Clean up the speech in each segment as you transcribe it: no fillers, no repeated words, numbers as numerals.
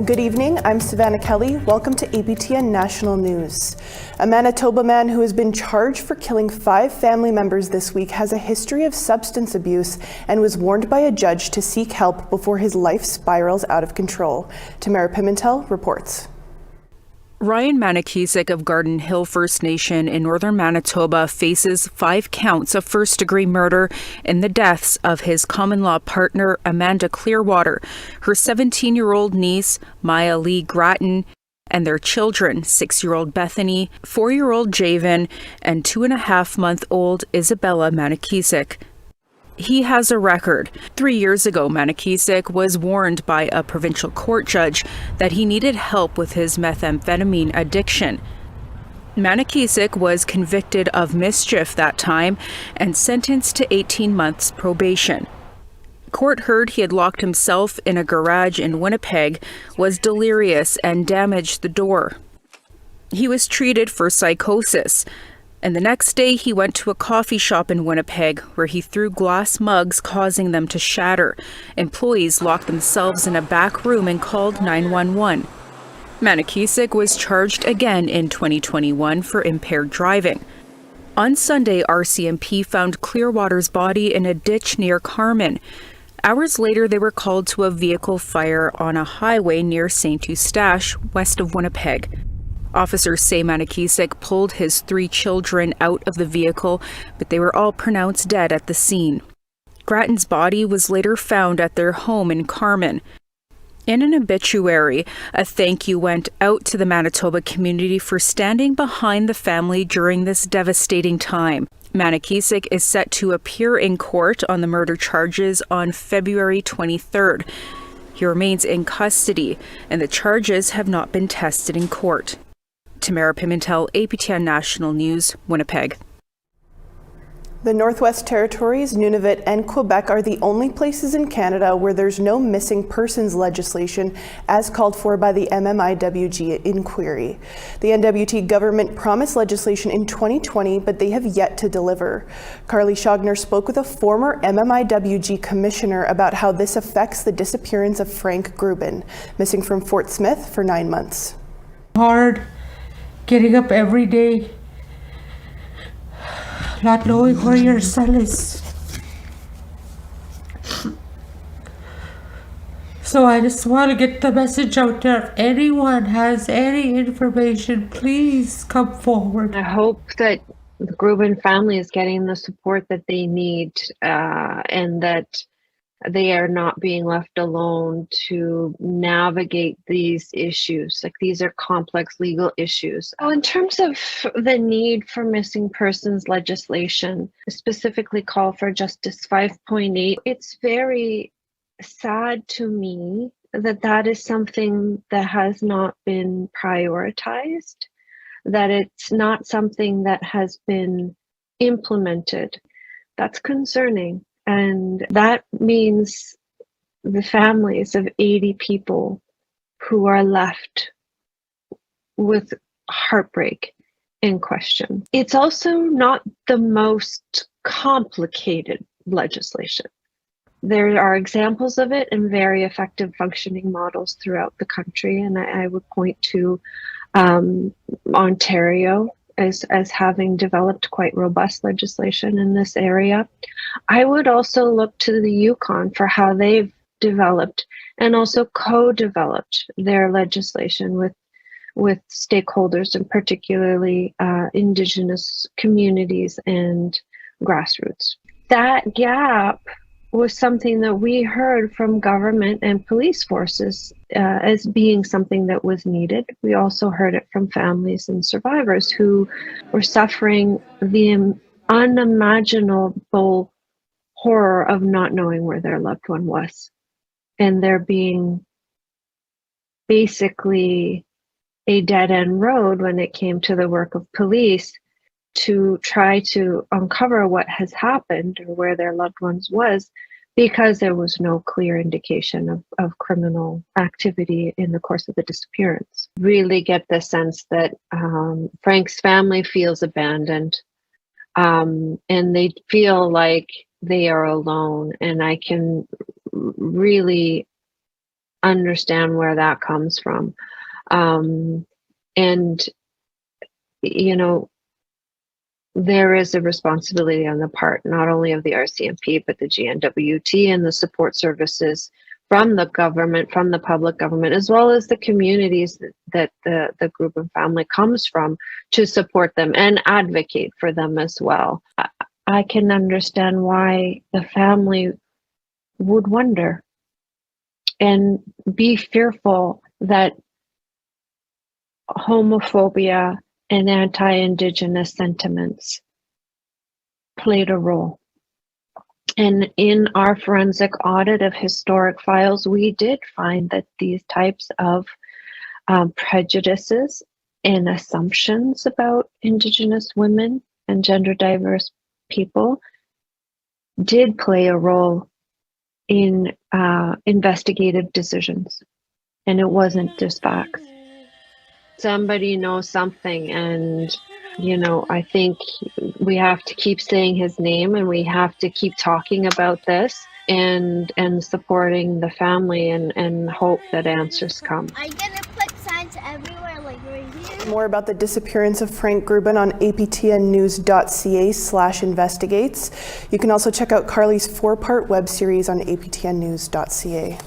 Good evening, I'm Savannah Kelly. Welcome to APTN National News. A Manitoba man who has been charged for killing 5 family members this week has a history of substance abuse and was warned by a judge to seek help before his life spirals out of control. Tamara Pimentel reports. Ryan Manakisik of Garden Hill First Nation in northern Manitoba faces 5 counts of first-degree murder in the deaths of his common-law partner, Amanda Clearwater, her 17-year-old niece, Maya Lee Grattan, and their children, 6-year-old Bethany, 4-year-old Javen, and 2.5-month-old Isabella Manakisik. He has a record. 3 years ago, Manakisik was warned by a provincial court judge that he needed help with his methamphetamine addiction. Manakisik was convicted of mischief that time and sentenced to 18 months probation. Court heard he had locked himself in a garage in Winnipeg, was delirious, and damaged the door. He was treated for psychosis. And the next day, he went to a coffee shop in Winnipeg where he threw glass mugs, causing them to shatter. Employees locked themselves in a back room and called 911. Manakisik was charged again in 2021 for impaired driving. On Sunday, RCMP found Clearwater's body in a ditch near Carman. Hours later, they were called to a vehicle fire on a highway near St. Eustache, west of Winnipeg. Officers say Manakisik pulled his 3 children out of the vehicle, but they were all pronounced dead at the scene. Grattan's body was later found at their home in Carman. In an obituary, a thank you went out to the Manitoba community for standing behind the family during this devastating time. Manakisik is set to appear in court on the murder charges on February 23rd. He remains in custody, and the charges have not been tested in court. Tamara Pimentel, APTN National News, Winnipeg. The Northwest Territories, Nunavut, and Quebec are the only places in Canada where there's no missing persons legislation as called for by the MMIWG inquiry. The NWT government promised legislation in 2020, but they have yet to deliver. Carly Schogner spoke with a former MMIWG commissioner about how this affects the disappearance of Frank Grubin, missing from Fort Smith for 9 months. Hard getting up every day, not knowing where your son is. So I just want to get the message out there. If anyone has any information, please come forward. I hope that the Grubin family is getting the support that they need, and that they are not being left alone to navigate these issues. Like, these are complex legal issues. In terms of the need for missing persons legislation, specifically call for Justice 5.8, it's very sad to me that that is something that has not been prioritized, that it's not something that has been implemented. That's concerning. And that means the families of 80 people who are left with heartbreak and question. It's also not the most complicated legislation. There are examples of it in very effective functioning models throughout the country, and I would point to Ontario as having developed quite robust legislation in this area. I would also look to the Yukon for how they've developed and also co-developed their legislation with stakeholders, and particularly Indigenous communities and grassroots. That gap was something that we heard from government and police forces as being something that was needed. We also heard it from families and survivors who were suffering the unimaginable horror of not knowing where their loved one was, and there being basically a dead-end road when it came to the work of police to try to uncover what has happened or where their loved ones was, because there was no clear indication of criminal activity in the course of the disappearance. Really get the sense that Frank's family feels abandoned, and they feel like they are alone. And I can really understand where that comes from. And, you know, there is a responsibility on the part not only of the RCMP, but the GNWT and the support services from the government, from the public government, as well as the communities that the group and family comes from, to support them and advocate for them as well. I can understand why the family would wonder and be fearful that homophobia and anti-Indigenous sentiments played a role. And in our forensic audit of historic files, we did find that these types of prejudices and assumptions about Indigenous women and gender diverse people did play a role in investigative decisions. And it wasn't just facts. Somebody knows something, and you know, I think we have to keep saying his name, and we have to keep talking about this and supporting the family and hope that answers come. I'm gonna put signs everywhere, like right here. More about the disappearance of Frank Grubin on aptnnews.ca/investigates. You can also check out Carly's 4-part web series on aptnnews.ca.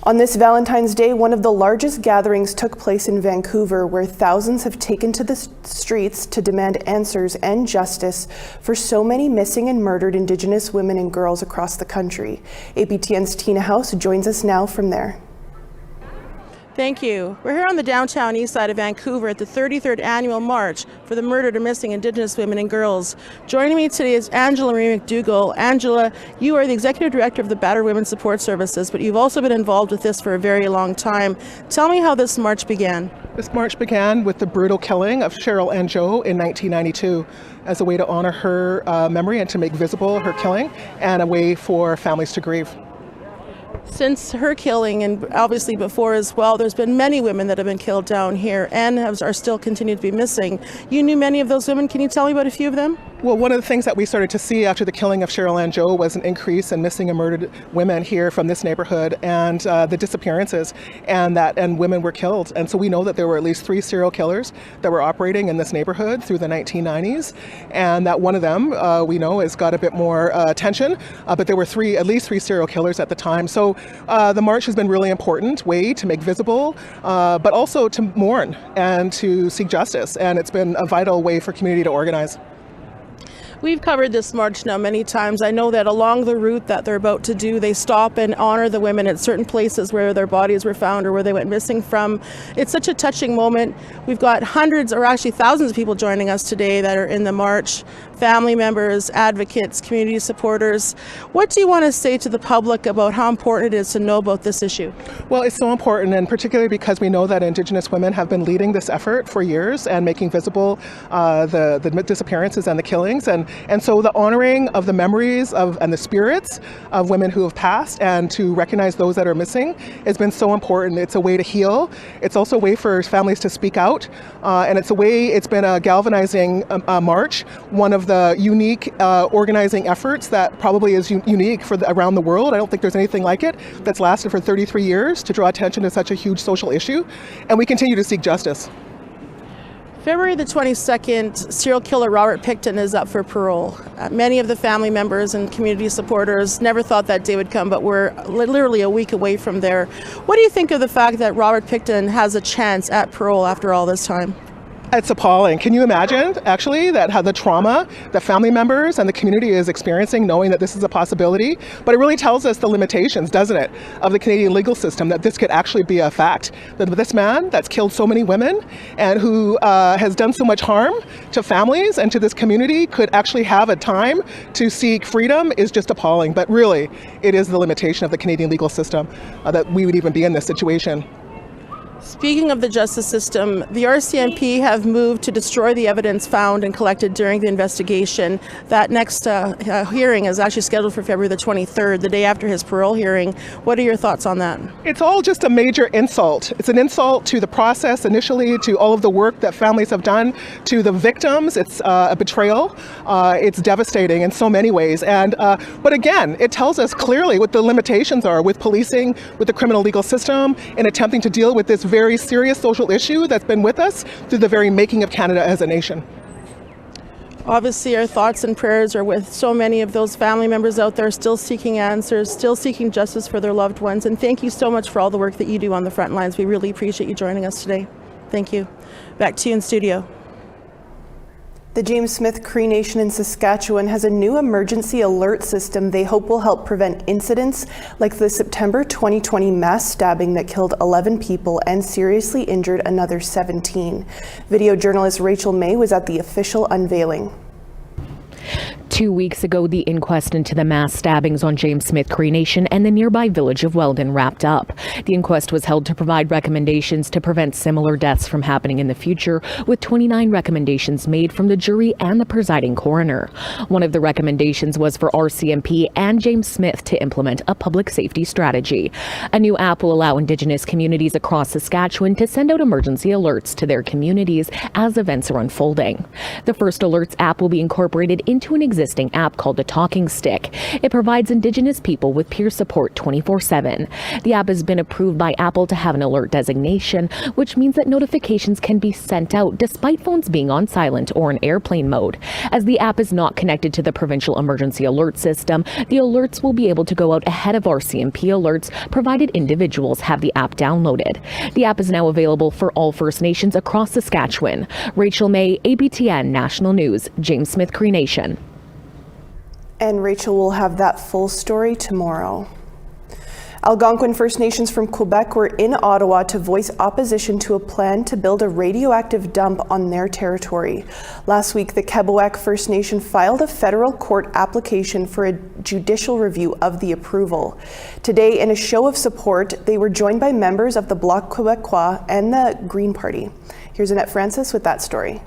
On this Valentine's Day, one of the largest gatherings took place in Vancouver, where thousands have taken to the streets to demand answers and justice for so many missing and murdered Indigenous women and girls across the country. APTN's Tina House joins us now from there. Thank you. We're here on the downtown east side of Vancouver at the 33rd Annual March for the Murdered or Missing Indigenous Women and Girls. Joining me today is Angela Marie McDougall. Angela, you are the Executive Director of the Battered Women's Support Services, but you've also been involved with this for a very long time. Tell me how this march began. This march began with the brutal killing of Cheryl Ann Joe in 1992 as a way to honor her memory and to make visible her killing, and a way for families to grieve. Since her killing, and obviously before as well, there's been many women that have been killed down here and are still continued to be missing. You knew many of those women. Can you tell me about a few of them? Well, one of the things that we started to see after the killing of Cheryl Ann Joe was an increase in missing and murdered women here from this neighborhood, and the disappearances, and women were killed. And so we know that there were at least 3 serial killers that were operating in this neighborhood through the 1990s, and that one of them we know has got a bit more attention, but there were at least three serial killers at the time. So the march has been really important way to make visible, but also to mourn and to seek justice, and it's been a vital way for community to organize. We've covered this march now many times. I know that along the route that they're about to do, they stop and honor the women at certain places where their bodies were found or where they went missing from. It's such a touching moment. We've got hundreds or actually thousands of people joining us today that are in the march. Family members, advocates, community supporters. What do you want to say to the public about how important it is to know about this issue? Well, it's so important, and particularly because we know that Indigenous women have been leading this effort for years and making visible the disappearances and the killings. And so the honoring of the memories and the spirits of women who have passed and to recognize those that are missing has been so important. It's a way to heal. It's also a way for families to speak out. And it's been a galvanizing march, one of the unique organizing efforts that probably is unique around the world. I don't think there's anything like it that's lasted for 33 years to draw attention to such a huge social issue. And we continue to seek justice. February the 22nd, serial killer Robert Pickton is up for parole. Many of the family members and community supporters never thought that day would come, but we're literally a week away from there. What do you think of the fact that Robert Pickton has a chance at parole after all this time? It's appalling. Can you imagine, actually, that how the trauma that family members and the community is experiencing, knowing that this is a possibility? But it really tells us the limitations, doesn't it, of the Canadian legal system, that this could actually be a fact. That this man that's killed so many women and who has done so much harm to families and to this community could actually have a time to seek freedom is just appalling. But really, it is the limitation of the Canadian legal system that we would even be in this situation. Speaking of the justice system, the RCMP have moved to destroy the evidence found and collected during the investigation. That next hearing is actually scheduled for February the 23rd, the day after his parole hearing. What are your thoughts on that? It's all just a major insult. It's an insult to the process initially, to all of the work that families have done, to the victims. It's a betrayal. It's devastating in so many ways. But again, it tells us clearly what the limitations are with policing, with the criminal legal system, in attempting to deal with this very serious social issue that's been with us through the very making of Canada as a nation. Obviously, our thoughts and prayers are with so many of those family members out there still seeking answers, still seeking justice for their loved ones. And thank you so much for all the work that you do on the front lines. We really appreciate you joining us today. Thank you. Back to you in studio. The James Smith Cree Nation in Saskatchewan has a new emergency alert system they hope will help prevent incidents like the September 2020 mass stabbing that killed 11 people and seriously injured another 17. Video journalist Rachel May was at the official unveiling. 2 weeks ago, the inquest into the mass stabbings on James Smith Cree Nation and the nearby village of Weldon wrapped up. The inquest was held to provide recommendations to prevent similar deaths from happening in the future, with 29 recommendations made from the jury and the presiding coroner. One of the recommendations was for RCMP and James Smith to implement a public safety strategy. A new app will allow Indigenous communities across Saskatchewan to send out emergency alerts to their communities as events are unfolding. The first alerts app will be incorporated into an existing app called the Talking Stick. It provides Indigenous people with peer support 24/7. The app has been approved by Apple to have an alert designation, which means that notifications can be sent out despite phones being on silent or in airplane mode. As the app is not connected to the provincial emergency alert system, the alerts will be able to go out ahead of RCMP alerts, provided individuals have the app downloaded. The app is now available for all First Nations across Saskatchewan. Rachel May, APTN National News, James Smith Cree Nation. And Rachel will have that full story tomorrow. Algonquin First Nations from Quebec were in Ottawa to voice opposition to a plan to build a radioactive dump on their territory. Last week, the Kebewak First Nation filed a federal court application for a judicial review of the approval. Today, in a show of support, they were joined by members of the Bloc Québécois and the Green Party. Here's Annette Francis with that story.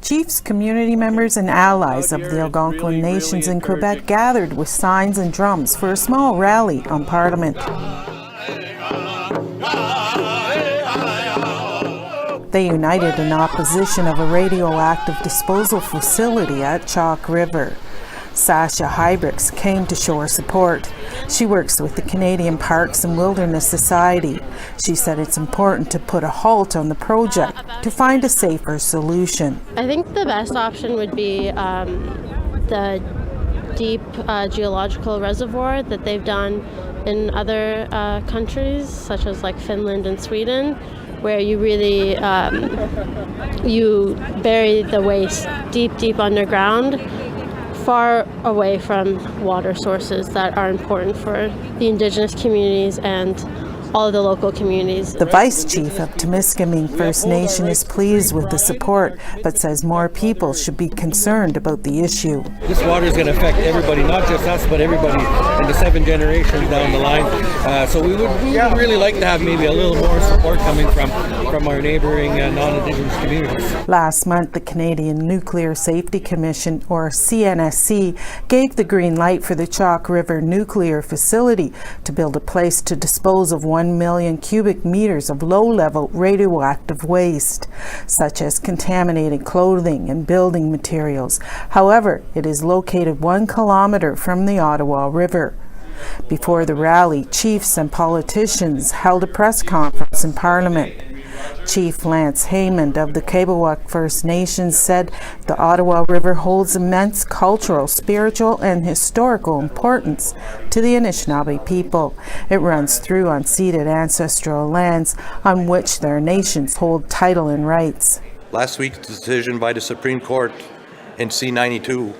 Chiefs, community members and allies of the Algonquin nations in Quebec gathered with signs and drums for a small rally on Parliament. They united in opposition of a radioactive disposal facility at Chalk River. Sasha Hybricks came to show her support. She works with the Canadian Parks and Wilderness Society. She said it's important to put a halt on the project to find a safer solution. I think the best option would be the deep geological reservoir that they've done in other countries, such as like Finland and Sweden, where you really you bury the waste deep underground, far away from water sources that are important for the Indigenous communities and all of the local communities. The Vice Chief of Temiskaming First Nation is pleased with the support, but says more people should be concerned about the issue. This water is going to affect everybody, not just us, but everybody in the 7 generations down the line. So we would really like to have maybe a little more support coming from our neighboring non-Indigenous communities. Last month, the Canadian Nuclear Safety Commission, or CNSC, gave the green light for the Chalk River nuclear facility to build a place to dispose of 1 million cubic meters of low-level radioactive waste, such as contaminated clothing and building materials. However, it is located 1 kilometer from the Ottawa River. Before the rally, chiefs and politicians held a press conference in Parliament. Chief Lance Haymond of the Kebewak First Nation said the Ottawa River holds immense cultural, spiritual, and historical importance to the Anishinaabe people. It runs through unceded ancestral lands on which their nations hold title and rights. Last week's decision by the Supreme Court in C-92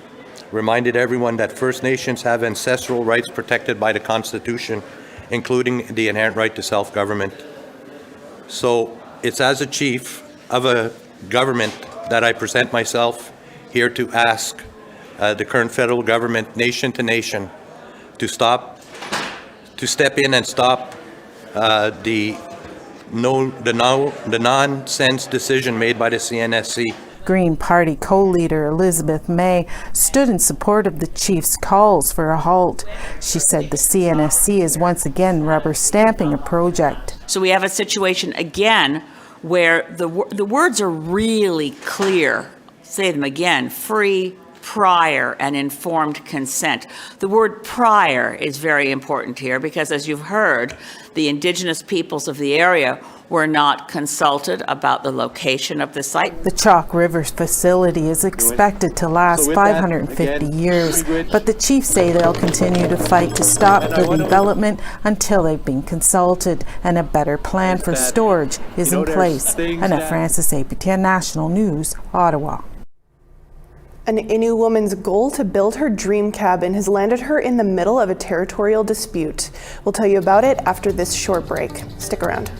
reminded everyone that First Nations have ancestral rights protected by the Constitution, including the inherent right to self-government. So it's as a chief of a government that I present myself here to ask the current federal government, nation to nation, to step in and stop the the nonsense decision made by the CNSC. Green Party co-leader Elizabeth May stood in support of the chief's calls for a halt. She said the CNSC is once again rubber stamping a project. So we have a situation again where the words are really clear. Say them again: free, prior, and informed consent. The word prior is very important here because, as you've heard, the Indigenous peoples of the area were not consulted about the location of the site. The Chalk River facility is expected to last 550 years, but the chiefs say they'll continue to fight to stop the development until they've been consulted and a better plan for storage is in place. Annette Francis, APTN National News, Ottawa. An Innu woman's goal to build her dream cabin has landed her in the middle of a territorial dispute. We'll tell you about it after this short break. Stick around.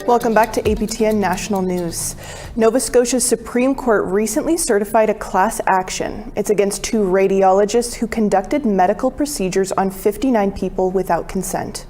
Welcome back to APTN National News. Nova Scotia's Supreme Court recently certified a class action. It's against two radiologists who conducted medical procedures on 59 people without consent.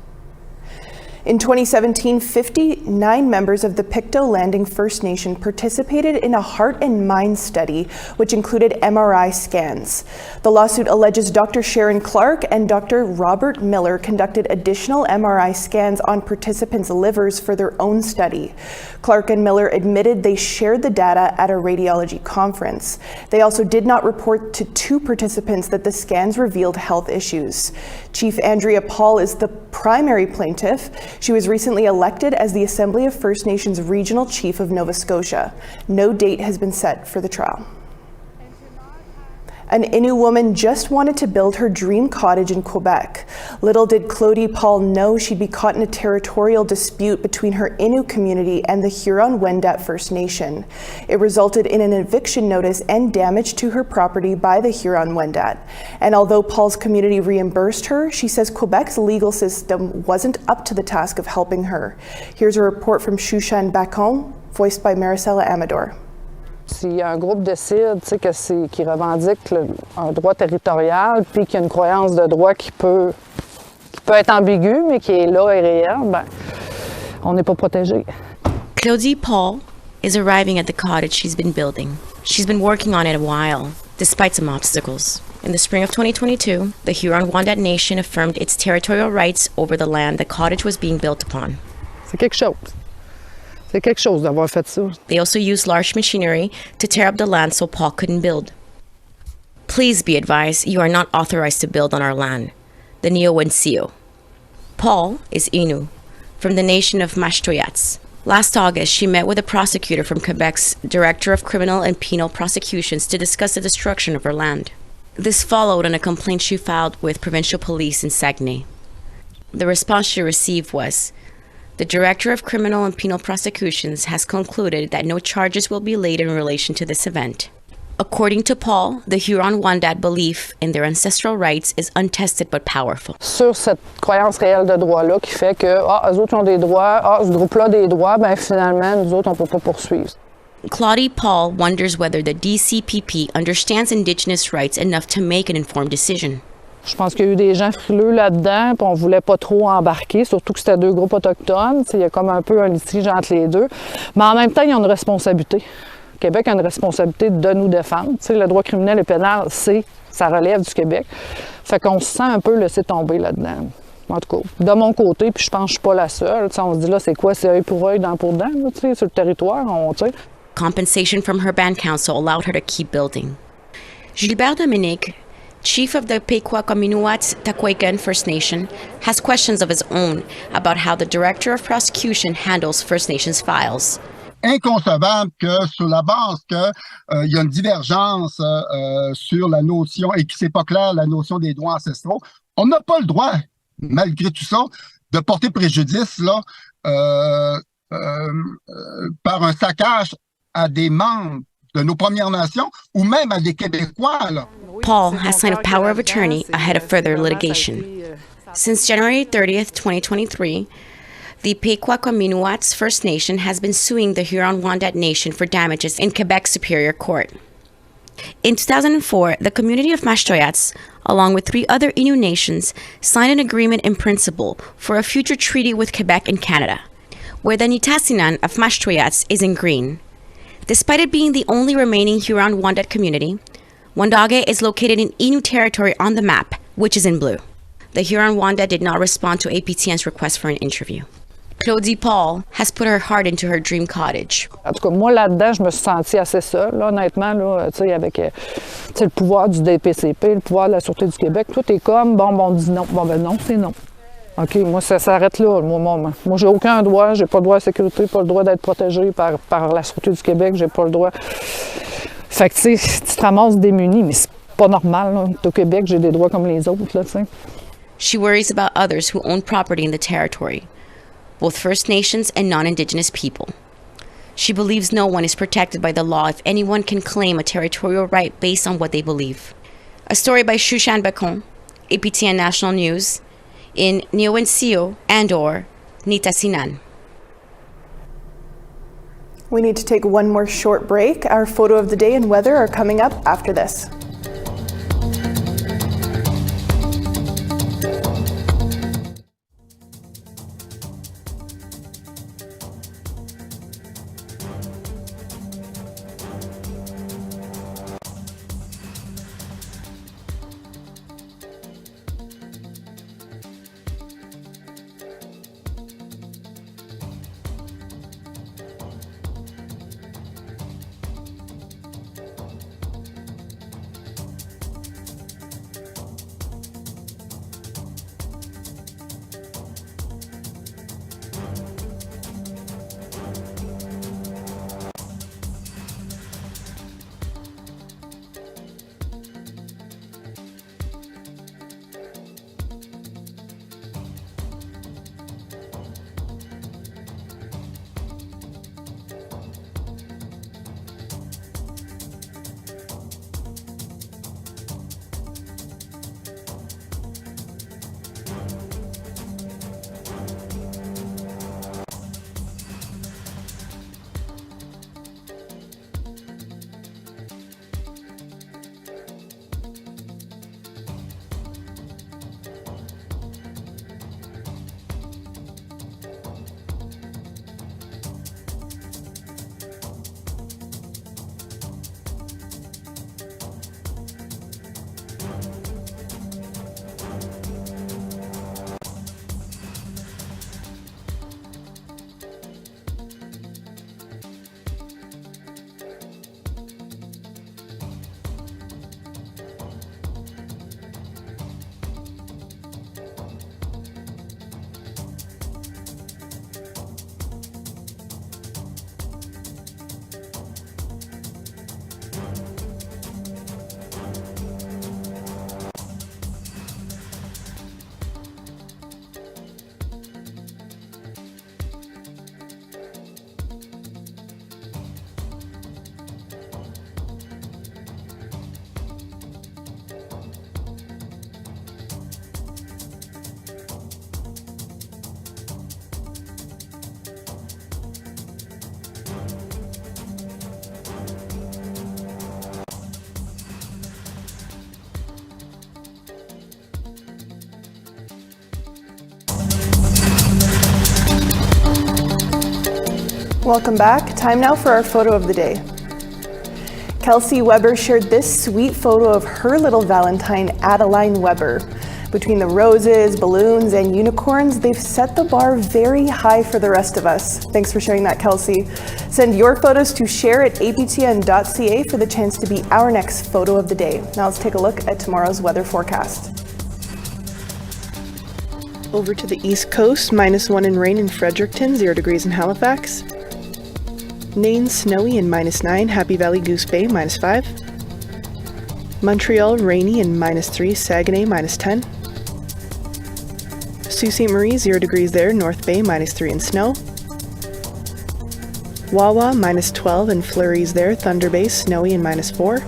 In 2017, 59 members of the Pictou Landing First Nation participated in a heart and mind study, which included MRI scans. The lawsuit alleges Dr. Sharon Clark and Dr. Robert Miller conducted additional MRI scans on participants' livers for their own study. Clark and Miller admitted they shared the data at a radiology conference. They also did not report to two participants that the scans revealed health issues. Chief Andrea Paul is the primary plaintiff. She was recently elected as the Assembly of First Nations Regional Chief of Nova Scotia. No date has been set for the trial. An Innu woman just wanted to build her dream cottage in Quebec. Little did Claudie Paul know she'd be caught in a territorial dispute between her Innu community and the Huron-Wendat First Nation. It resulted in an eviction notice and damage to her property by the Huron-Wendat. And although Paul's community reimbursed her, she says Quebec's legal system wasn't up to the task of helping her. Here's a report from Shushan Bacon, voiced by Maricela Amador. Si un groupe décide qu'il revendique un droit territorial, puis qu'il y a une croyance de droit qui peut être ambiguë, mais qui est là et réelle, ben, on n'est pas protégé. Claudie Paul is arriving at the cottage she's been building. She's been working on it a while, despite some obstacles. In the spring of 2022, the Huron-Wendat Nation affirmed its territorial rights over the land the cottage was being built upon. C'est quelque chose. C'est quelque chose d'avoir fait ça. They also used large machinery to tear up the land so Paul couldn't build. Please be advised, you are not authorized to build on our land, the Neo-Wensio. Paul is Innu, from the nation of Mashtoyats. Last August, she met with a prosecutor from Quebec's Director of Criminal and Penal Prosecutions to discuss the destruction of her land. This followed on a complaint she filed with provincial police in Saguenay. The response she received was, the Director of Criminal and Penal Prosecutions has concluded that no charges will be laid in relation to this event. According to Paul, the Huron-Wendat belief in their ancestral rights is untested but powerful. Sur cette croyance réelle de droit-là qui fait que, eux autres ont des droits, ce groupe-là a des droits, ben finalement, nous autres, on ne peut pas poursuivre. Claudie Paul wonders whether the DCPP understands Indigenous rights enough to make an informed decision. Je pense qu'il y a eu des gens frileux là-dedans, puis on ne voulait pas trop embarquer, surtout que c'était deux groupes autochtones. Il y a comme un peu un litige entre les deux. Mais en même temps, il y a une responsabilité. Le Québec a une responsabilité de nous défendre. Le droit criminel et pénal, ça relève du Québec. Fait qu'on se sent un peu laissé tomber là-dedans. En tout cas, de mon côté, puis je pense que je ne suis pas la seule. On se dit là, c'est quoi? C'est œil pour œil, dent pour dent, là, sur le territoire. Compensation from her band council allowed her to keep building. Gilbert Dominique, Chief of the Pequot Communuat Taquagan First Nation, has questions of his own about how the Director of Prosecution handles First Nations files. Inconcevable que sur la base que y a une divergence sur la notion et que c'est pas clair la notion des droits ancestraux, on n'a pas le droit, malgré tout ça, de porter préjudice là par un saccage à des membres de nos Premières Nations ou même à des Québécois là. Paul has signed a power of attorney ahead of further litigation. Since January 30th, 2023, the Pequot Communuats First Nation has been suing the Huron-Wendat Nation for damages in Quebec's Superior Court. In 2004, the community of Mashtoyats, along with 3 other Innu nations, signed an agreement in principle for a future treaty with Quebec and Canada, where the Nitassinan of Mashtoyats is in green. Despite it being the only remaining Huron-Wendat community, Wandage is located in Innu territory on the map, which is in blue. The Huron-Wendat did not respond to APTN's request for an interview. Claudie Paul has put her heart into her dream cottage. En tout cas, moi, là-dedans, je me suis sentie assez seule, là, honnêtement, là, avec le pouvoir du DPCP, le pouvoir de la Sûreté du Québec. Tout est comme, on dit non. Bon, ben non, c'est non. OK, moi, ça s'arrête là, moi, j'ai aucun droit, j'ai pas le droit à la sécurité, pas le droit d'être protégé par la Sûreté du Québec, j'ai pas le droit. Fait que, tu sais, tu te ramasses démuni, mais c'est pas normal, là. Au Québec, j'ai des droits comme les autres, là, tu sais. She worries about others who own property in the territory, both First Nations and non-Indigenous people. She believes no one is protected by the law if anyone can claim a territorial right based on what they believe. A story by Shushan Bacon, APTN National News, in Neo-Wensio and/or Nitassinan. We need to take one more short break. Our photo of the day and weather are coming up after this. Welcome back. Time now for our photo of the day. Kelsey Weber shared this sweet photo of her little Valentine, Adeline Weber. Between the roses, balloons, and unicorns, they've set the bar very high for the rest of us. Thanks for sharing that, Kelsey. Send your photos to share@aptn.ca for the chance to be our next photo of the day. Now let's take a look at tomorrow's weather forecast. Over to the East Coast, -1 in rain in Fredericton, 0 degrees in Halifax. Nain, snowy and -9, Happy Valley, Goose Bay, -5. Montreal, rainy and -3, Saguenay, -10. Sault Ste. Marie, 0 degrees there, North Bay, -3 and snow. Wawa, -12 and flurries there, Thunder Bay, snowy and -4.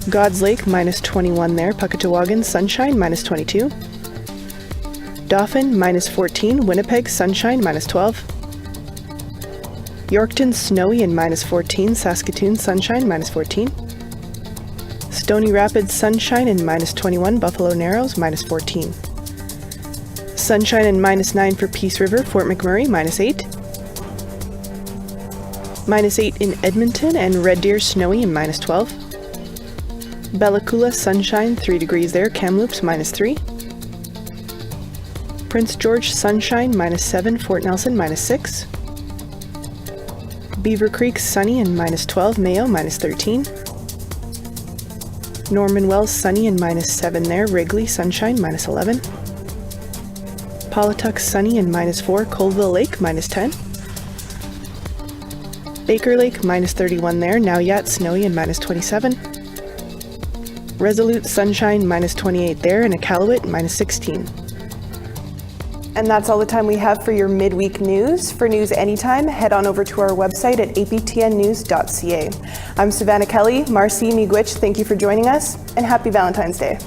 God's Lake, -21 there, Puckatawagan, sunshine, -22. Dauphin, -14, Winnipeg, sunshine, -12. Yorkton, snowy and -14, Saskatoon, sunshine, -14. Stony Rapids, sunshine and -21, Buffalo Narrows, -14. Sunshine and -9 for Peace River, Fort McMurray, -8. -8 in Edmonton and Red Deer, snowy and -12. Bella Coola, sunshine, 3 degrees there, Kamloops, -3. Prince George, sunshine, -7, Fort Nelson, -6. Beaver Creek, sunny and -12, Mayo, -13. Norman Wells, sunny and -7 there, Wrigley, sunshine, -11. Paulatuck, sunny and -4, Colville Lake, -10. Baker Lake, -31 there, Nauyat, snowy and -27. Resolute, sunshine, -28 there, and Iqaluit, -16. And that's all the time we have for your midweek news. For news anytime, head on over to our website at aptnnews.ca. I'm Savannah Kelly. Marcy Miigwech, thank you for joining us, and happy Valentine's Day.